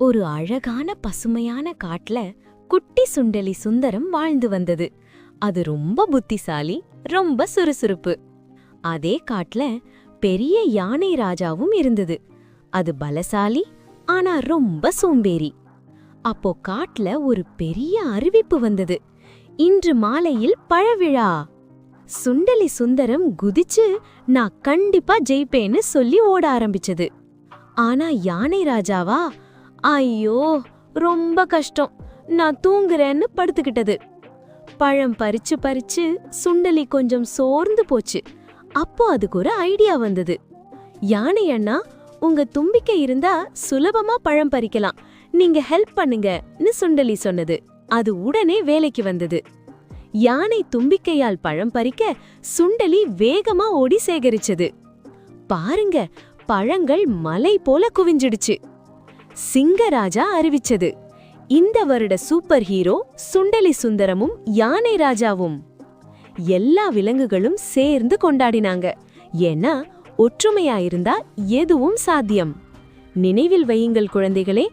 ஒரு அழகான பசுமையான காட்டுல குட்டி சுண்டெலி சுந்தரம் வாழ்ந்து வந்தது. அது ரொம்ப புத்திசாலி, ரொம்ப சுறுசுறுப்பு. அதே காட்டுல பெரிய யானை ராஜாவும் இருந்தது. அது பலசாலி, ஆனா ரொம்ப சோம்பேறி. அப்போ காட்டுல ஒரு பெரிய அறிவிப்பு வந்தது. இன்று மாலையில் பழவிழா. சுண்டெலி சுந்தரம் குதிச்சு நான் கண்டிப்பா ஜெயிப்பேன்னு சொல்லி ஓட ஆரம்பிச்சது. ஆனா யானை ராஜாவா, ஐயோ ரொம்ப கஷ்டம், நான் தூங்குறேன்னு படுத்துக்கிட்டது. பழம் பறிச்சு பறிச்சு சுண்டலி கொஞ்சம் சோர்ந்து போச்சு. அப்போ அதுக்கு ஒரு ஐடியா வந்தது. யானை அண்ணா, உங்க தும்பிக்கை இருந்தா சுலபமா பழம் பறிக்கலாம், நீங்க ஹெல்ப் பண்ணுங்கன்னு சுண்டலி சொன்னது. அது உடனே வேலைக்கு வந்தது. யானை தும்பிக்கையால் பழம் பறிக்க சுண்டலி வேகமா ஓடி சேகரிச்சது. பாருங்க, பழங்கள் மலை போல குவிஞ்சிடுச்சு. சிங்கராஜா அறிவிச்சது, இந்த வருட சூப்பர் ஹீரோ சுண்டலி சுந்தரமும் யானை ராஜாவும். எல்லா விலங்குகளும் சேர்ந்து கொண்டாடினாங்க. ஏன்னா ஒற்றுமையா இருந்தா எதுவும் சாத்தியம். நினைவில் வையுங்கள் குழந்தைகளே,